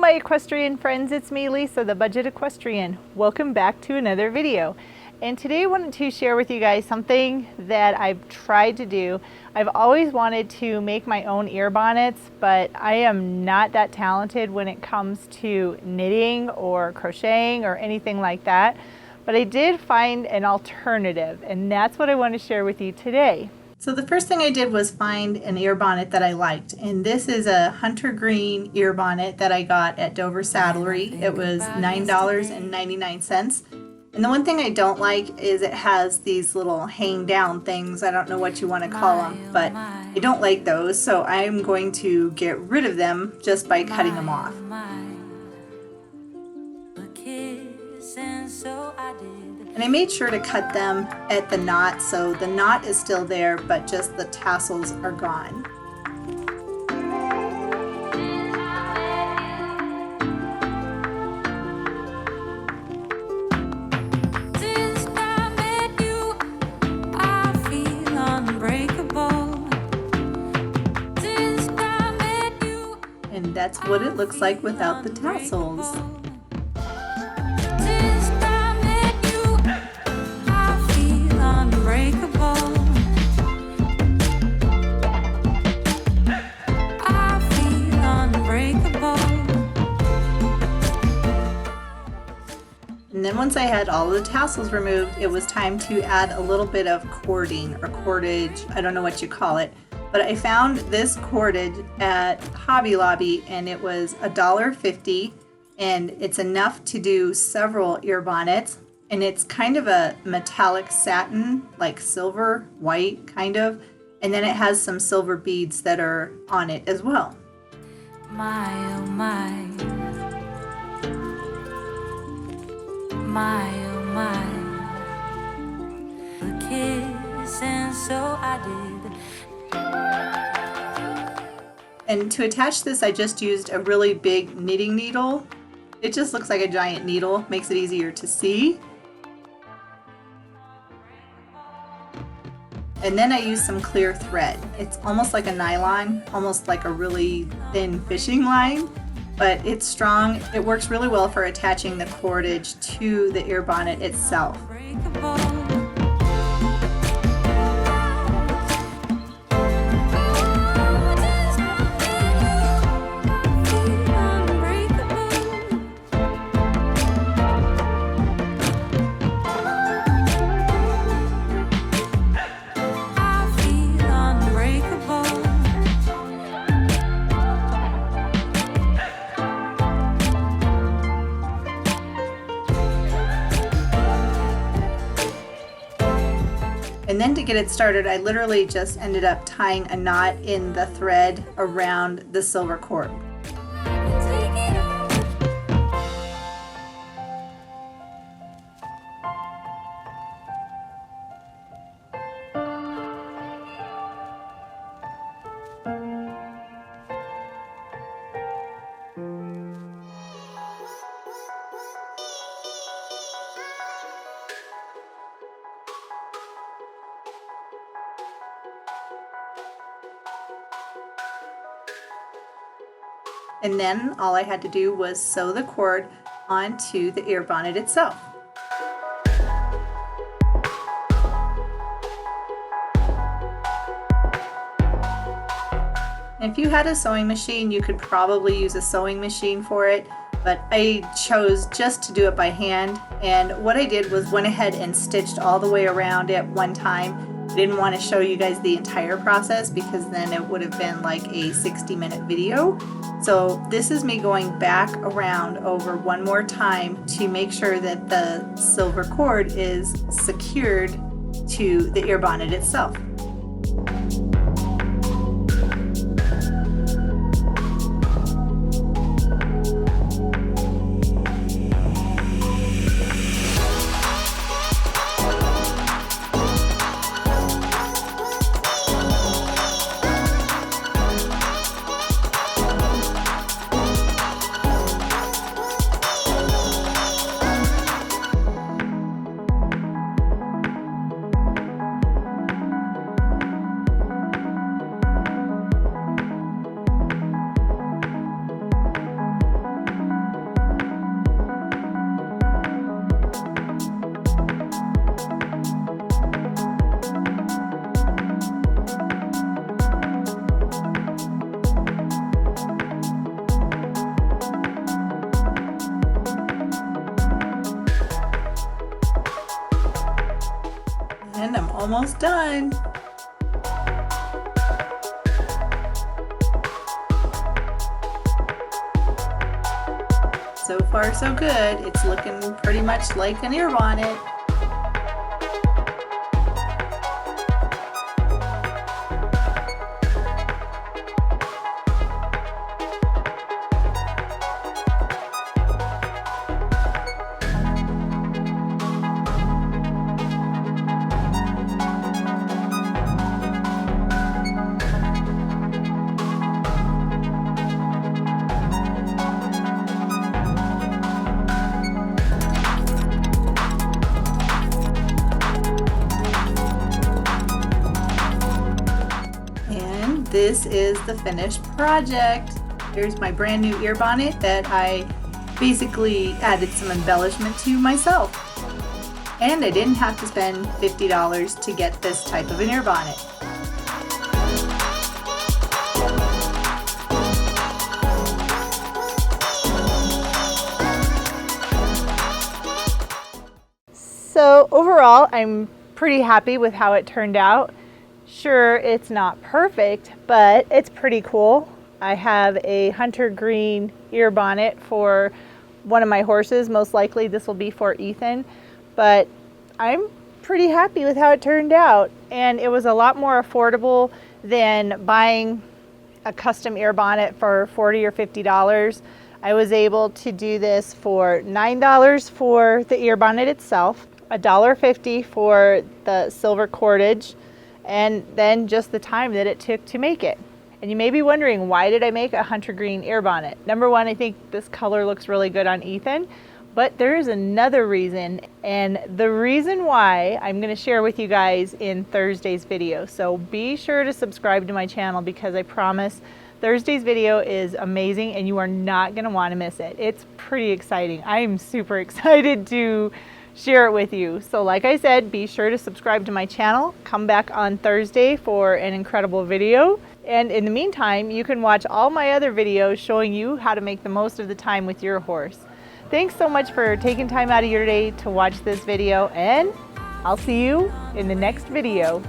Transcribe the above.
my equestrian friends, it's me, Lisa, the Budget Equestrian. Welcome back to another video. And today I wanted to share with you guys something that I've tried to do. I've always wanted to make my own ear bonnets, but I am not that talented when it comes to knitting or crocheting or anything like that. But I did find an alternative, and that's what I want to share with you today. So the first thing I did was find an ear bonnet that I liked, and this is a hunter green ear bonnet that I got at Dover Saddlery. It was $9.99. And the one thing I don't like is it has these little hang down things. I don't know what you want to call them, but I don't like those, so I'm going to get rid of them just by cutting them off. And I made sure to cut them at the knot, so the knot is still there, but just the tassels are gone. And that's what it looks like without the tassels. And then once I had all the tassels removed, it was time to add a little bit of cording or cordage, I don't know what you call it, but I found this cordage at Hobby Lobby and it was $1.50, and it's enough to do several ear bonnets, and it's kind of a metallic satin, like silver, white kind of, and then it has some silver beads that are on it as well. My, oh my. My, oh my, a kiss, and so I did. And to attach this, I just used a really big knitting needle. It just looks like a giant needle, makes it easier to see. And then I used some clear thread. It's almost like a nylon, almost like a really thin fishing line. But it's strong. It works really well for attaching the cordage to the ear bonnet itself. And then to get it started, I literally just ended up tying a knot in the thread around the silver cord. And then all I had to do was sew the cord onto the ear bonnet itself. And if you had a sewing machine, you could probably use a sewing machine for it, but I chose just to do it by hand. And what I did was went ahead and stitched all the way around it one time. I didn't want to show you guys the entire process because then it would have been like a 60-minute video. So this is me going back around over one more time to make sure that the silver cord is secured to the ear bonnet itself. And I'm almost done. So far so good. It's looking pretty much like an ear bonnet. This is the finished project. Here's my brand new ear bonnet that I basically added some embellishment to myself. And I didn't have to spend $50 to get this type of an ear bonnet. So overall, I'm pretty happy with how it turned out. Sure, it's not perfect, but it's pretty cool. I have a hunter green ear bonnet for one of my horses. Most likely this will be for Ethan, but I'm pretty happy with how it turned out. And it was a lot more affordable than buying a custom ear bonnet for $40 or $50. I was able to do this for $9 for the ear bonnet itself, $1.50 for the silver cordage, and then just the time that it took to make it. And you may be wondering, why did I make a hunter green ear bonnet? Number one, I think this color looks really good on Ethan, but there is another reason, and the reason why I'm going to share with you guys in Thursday's video. So be sure to subscribe to my channel, because I promise Thursday's video is amazing and you are not going to want to miss it. It's pretty exciting. I am super excited to share it with you. So like I said, be sure to subscribe to my channel. Come back on Thursday for an incredible video. And in the meantime, you can watch all my other videos showing you how to make the most of the time with your horse. Thanks so much for taking time out of your day to watch this video, and I'll see you in the next video.